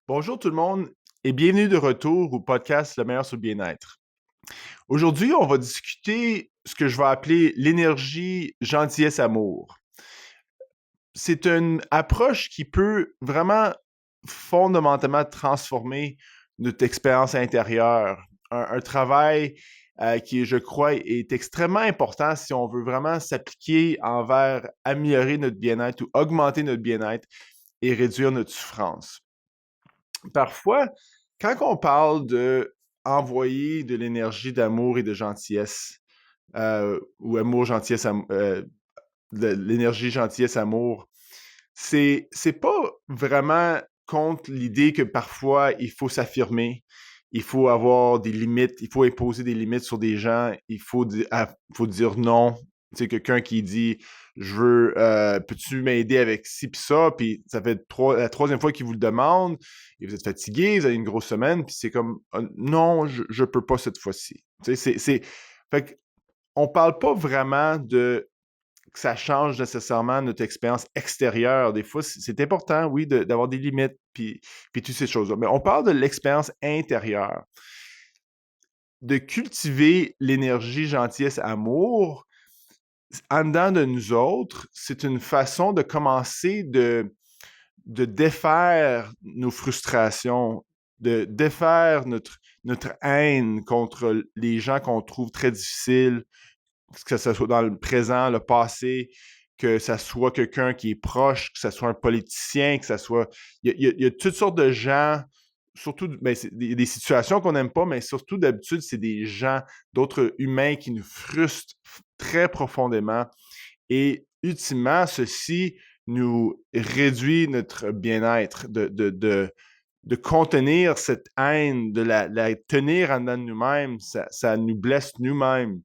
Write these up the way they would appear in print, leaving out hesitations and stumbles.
Bonjour tout le monde et bienvenue de retour au podcast Le meilleur sur le bien-être. Aujourd'hui, on va discuter ce que je vais appeler l'énergie gentillesse amour. C'est une approche qui peut vraiment fondamentalement transformer notre expérience intérieure. Un travail qui, je crois, est extrêmement important si on veut vraiment s'appliquer envers améliorer notre bien-être ou augmenter notre bien-être et réduire notre souffrance. Parfois, quand on parle de envoyer de l'énergie d'amour et de gentillesse, ou amour, gentillesse, l'énergie, gentillesse, amour, c'est pas vraiment contre l'idée que parfois il faut s'affirmer, il faut avoir des limites, il faut imposer des limites sur des gens, faut dire non. Tu sais, quelqu'un qui dit je veux, peux-tu m'aider avec ci pis ça, puis ça fait la troisième fois qu'il vous le demande, et vous êtes fatigué, vous avez une grosse semaine, puis c'est comme non, je peux pas cette fois-ci. Tu sais, fait que on parle pas vraiment de que ça change nécessairement notre expérience extérieure. Des fois, c'est important, oui, d'avoir des limites, puis toutes ces choses-là. Mais on parle de l'expérience intérieure. De cultiver l'énergie, gentillesse, amour, en dedans de nous autres, c'est une façon de commencer de défaire nos frustrations, de défaire notre haine contre les gens qu'on trouve très difficiles, que ce soit dans le présent, le passé, que ça soit quelqu'un qui est proche, que ce soit un politicien, que ça soit... Il y a toutes sortes de gens, surtout, ben, c'est des situations qu'on n'aime pas, mais surtout d'habitude, c'est des gens, d'autres humains qui nous frustrent très profondément. Et ultimement, ceci nous réduit notre bien-être, de contenir cette haine, de la tenir en dedans de nous-mêmes, ça nous blesse nous-mêmes.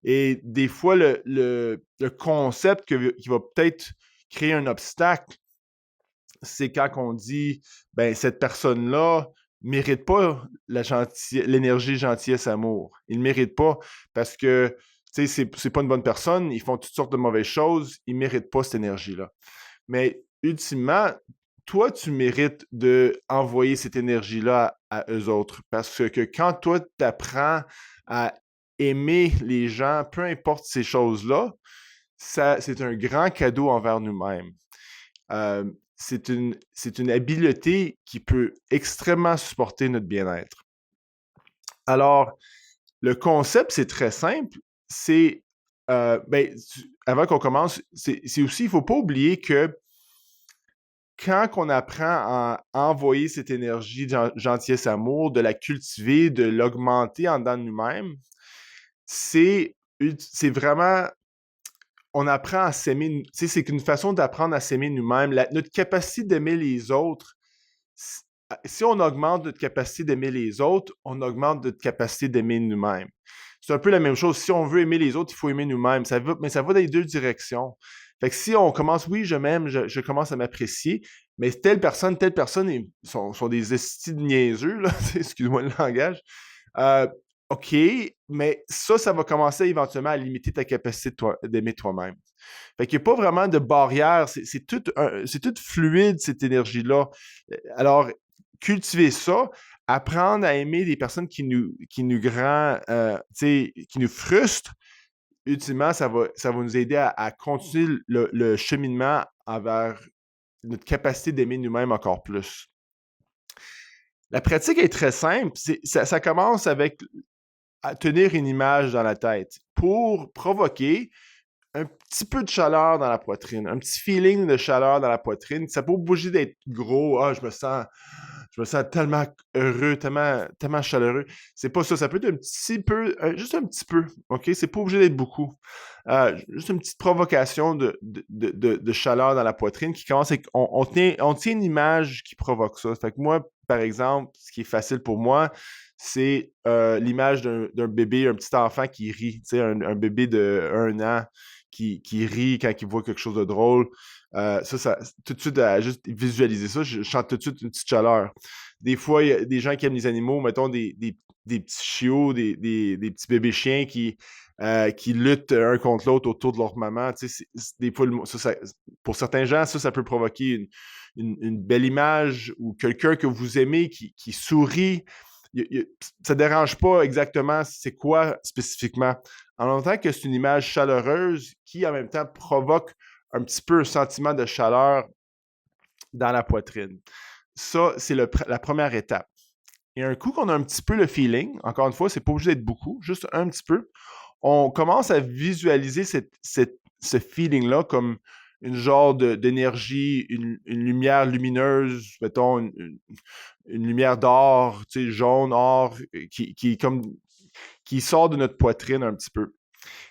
Et des fois, le concept qui va peut-être créer un obstacle, c'est quand on dit, ben, cette personne-là mérite pas l'énergie, gentillesse, amour. Il ne mérite pas parce que, tu sais, c'est pas une bonne personne, ils font toutes sortes de mauvaises choses, ils ne méritent pas cette énergie-là. Mais ultimement, toi, tu mérites d'envoyer cette énergie-là à eux autres. Parce que quand toi, tu apprends à aimer les gens, peu importe ces choses-là, c'est un grand cadeau envers nous-mêmes. Euh, c'est une habileté qui peut extrêmement supporter notre bien-être. Alors, le concept, c'est très simple. C'est, avant qu'on commence, c'est aussi, il ne faut pas oublier que quand on apprend à envoyer cette énergie de gentillesse, amour, de la cultiver, de l'augmenter en dedans de nous-mêmes, c'est c'est vraiment, on apprend à s'aimer, tu sais, c'est une façon d'apprendre à s'aimer nous-mêmes. Notre capacité d'aimer les autres, si on augmente notre capacité d'aimer les autres, on augmente notre capacité d'aimer nous-mêmes. C'est un peu la même chose. Si on veut aimer les autres, il faut aimer nous-mêmes. Mais ça va dans les deux directions. Fait que si on commence, oui, je m'aime, je commence à m'apprécier, mais telle personne sont des estis de niaiseux, là, excuse-moi le langage. Euh, OK, mais ça va commencer éventuellement à limiter ta capacité d'aimer toi-même. Fait qu'il n'y a pas vraiment de barrière, c'est tout fluide, cette énergie-là. Alors, cultiver ça, apprendre à aimer des personnes qui nous frustrent, ultimement, ça va nous aider à continuer le cheminement vers notre capacité d'aimer nous-mêmes encore plus. La pratique est très simple. Ça commence avec à tenir une image dans la tête pour provoquer un petit peu de chaleur dans la poitrine, un petit feeling de chaleur dans la poitrine. Ça peut pas bouger d'être gros. Ah, je me sens tellement heureux, tellement chaleureux. C'est pas ça. Ça peut être un petit peu, juste un petit peu. OK? C'est pas obligé d'être beaucoup. Juste une petite provocation de chaleur dans la poitrine qui commence avec. On tient une image qui provoque ça. Fait que moi, par exemple, ce qui est facile pour moi, c'est l'image d'un bébé, un petit enfant qui rit. Tu sais, un bébé de 1 an qui rit quand il voit quelque chose de drôle. Tout de suite, à juste visualiser ça, je sens tout de suite une petite chaleur. Des fois, il y a des gens qui aiment les animaux, mettons des petits chiots, des petits bébés chiens qui luttent un contre l'autre autour de leur maman. Tu sais, des fois, pour certains gens, ça peut provoquer une belle image ou quelqu'un que vous aimez qui sourit, ça ne dérange pas exactement c'est quoi spécifiquement. En même temps que c'est une image chaleureuse qui, en même temps, provoque un petit peu un sentiment de chaleur dans la poitrine. Ça, c'est la première étape. Et un coup qu'on a un petit peu le feeling, encore une fois, c'est pas obligé d'être beaucoup, juste un petit peu, on commence à visualiser ce feeling-là comme une genre d'énergie, une lumière lumineuse, mettons, une lumière d'or, tu sais, jaune, or, qui sort de notre poitrine un petit peu.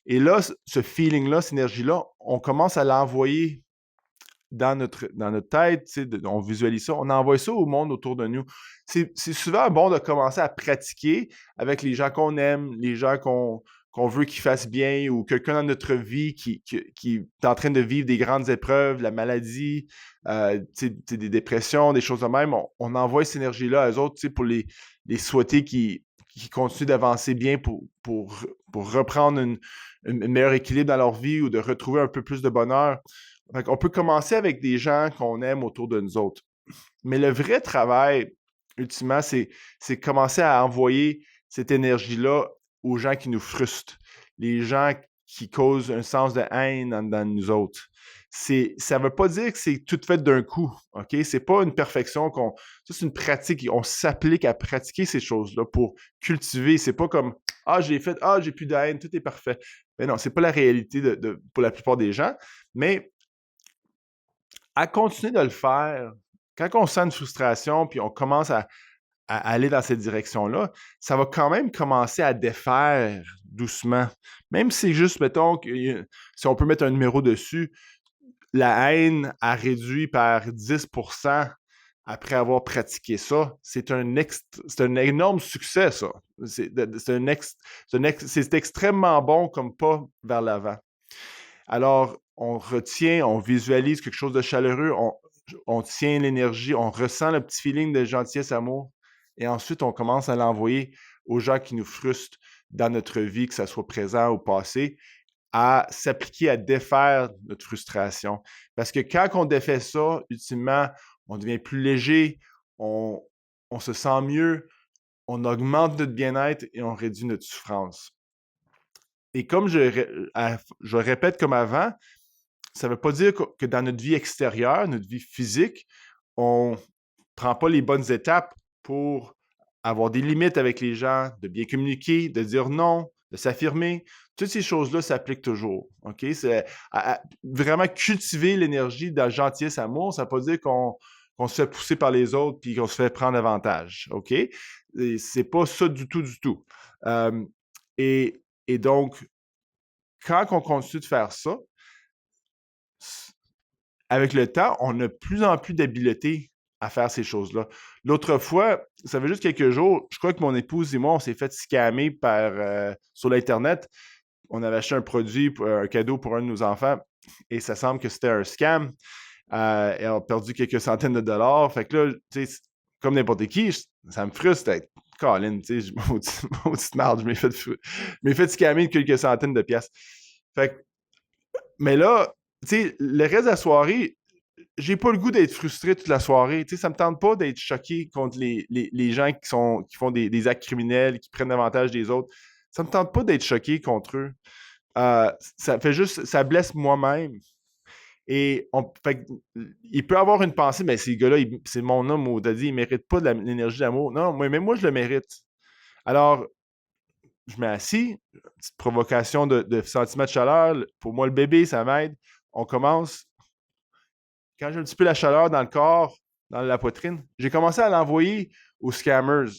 Et là, ce feeling-là, cette énergie-là, on commence à l'envoyer dans notre tête, on visualise ça, on envoie ça au monde autour de nous. C'est souvent bon de commencer à pratiquer avec les gens qu'on aime, les gens qu'on veut qu'ils fassent bien ou quelqu'un dans notre vie qui est en train de vivre des grandes épreuves, la maladie, des dépressions, des choses de même. On envoie cette énergie-là à eux autres pour les souhaiter qu'ils continuent d'avancer bien pour reprendre un meilleur équilibre dans leur vie ou de retrouver un peu plus de bonheur. On peut commencer avec des gens qu'on aime autour de nous autres. Mais le vrai travail, ultimement, c'est commencer à envoyer cette énergie-là aux gens qui nous frustrent, les gens qui causent un sens de haine dans nous autres. Ça ne veut pas dire que c'est tout fait d'un coup, OK? C'est pas une perfection ça, c'est une pratique. On s'applique à pratiquer ces choses-là pour cultiver. C'est pas comme ah, j'ai fait, ah, j'ai plus de haine, tout est parfait. Mais non, c'est pas la réalité pour la plupart des gens. Mais à continuer de le faire, quand on sent une frustration, puis on commence à aller dans cette direction-là, ça va quand même commencer à défaire doucement. Même si c'est juste, mettons, si on peut mettre un numéro dessus, la haine a réduit par 10% après avoir pratiqué ça. C'est un énorme succès, ça. C'est extrêmement bon comme pas vers l'avant. Alors, on retient, on visualise quelque chose de chaleureux, on tient l'énergie, on ressent le petit feeling de gentillesse, amour, et ensuite, on commence à l'envoyer aux gens qui nous frustrent dans notre vie, que ce soit présent ou passé, à s'appliquer à défaire notre frustration. Parce que quand on défait ça, ultimement, on devient plus léger, on se sent mieux, on augmente notre bien-être et on réduit notre souffrance. Et comme je répète comme avant, ça ne veut pas dire que dans notre vie extérieure, notre vie physique, on ne prend pas les bonnes étapes pour avoir des limites avec les gens, de bien communiquer, de dire non, de s'affirmer. Toutes ces choses-là s'appliquent toujours. OK? C'est vraiment cultiver l'énergie de la gentillesse, amour, ça ne veut pas dire qu'on se fait pousser par les autres puis qu'on se fait prendre avantage. OK? C'est pas ça du tout, du tout. Et donc, quand on continue de faire ça, avec le temps, on a de plus en plus d'habileté à faire ces choses-là. L'autre fois, ça fait juste quelques jours, je crois que mon épouse et moi, on s'est fait scammer sur l'Internet. On avait acheté un produit, un cadeau pour un de nos enfants, et ça semble que c'était un scam. Et on a perdu quelques centaines de dollars. Fait que là, tu sais, comme n'importe qui, ça me frustre d'être Colin, tu sais, maudite marde, je m'ai fait scammer de quelques centaines de piastres. Fait que, mais là, tu sais, le reste de la soirée, j'ai pas le goût d'être frustré toute la soirée. Tu sais, ça me tente pas d'être choqué contre les gens qui font des actes criminels, qui prennent avantage des autres. Ça me tente pas d'être choqué contre eux. Ça blesse moi-même. Et il peut avoir une pensée, mais ces gars-là, c'est mon homme ou daddy, ils méritent pas de l'énergie d'amour. Non, mais moi, je le mérite. Alors, je m'assis, petite provocation de sentiment de chaleur. Pour moi, le bébé, ça m'aide. On commence. Quand j'ai un petit peu la chaleur dans le corps, dans la poitrine, j'ai commencé à l'envoyer aux scammers.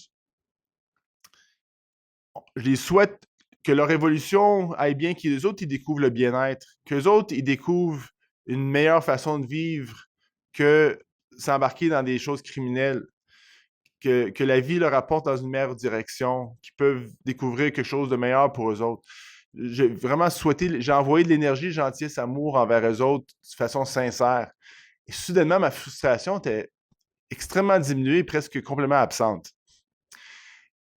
Je les souhaite que leur évolution aille bien, qu'eux autres, ils découvrent le bien-être, qu'eux autres, ils découvrent une meilleure façon de vivre que s'embarquer dans des choses criminelles, que la vie leur apporte dans une meilleure direction, qu'ils peuvent découvrir quelque chose de meilleur pour eux autres. J'ai vraiment souhaité, j'ai envoyé de l'énergie, gentillesse, amour envers eux autres de façon sincère. Et soudainement, ma frustration était extrêmement diminuée, presque complètement absente.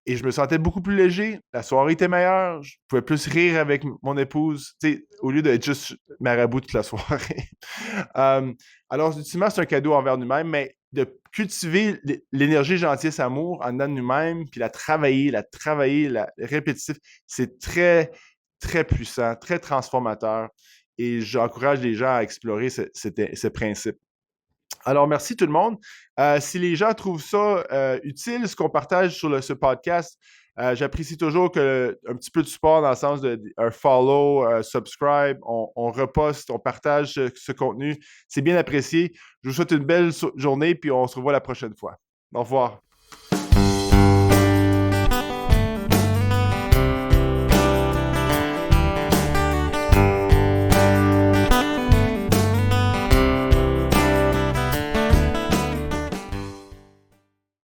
et je me sentais beaucoup plus léger. La soirée était meilleure. Je pouvais plus rire avec mon épouse, tu sais, au lieu d'être juste marabout toute la soirée. Euh, alors, ultimement, c'est un cadeau envers nous-mêmes, mais de cultiver l'énergie gentillesse amour en dedans de nous-mêmes, puis la travailler, la répétitif, c'est très, très puissant, très transformateur. Et j'encourage les gens à explorer ce principe. Alors, merci tout le monde. Si les gens trouvent ça utile, ce qu'on partage sur ce podcast, j'apprécie toujours un petit peu de support dans le sens un follow, subscribe, on reposte, on partage ce contenu. C'est bien apprécié. Je vous souhaite une belle journée, puis on se revoit la prochaine fois. Au revoir.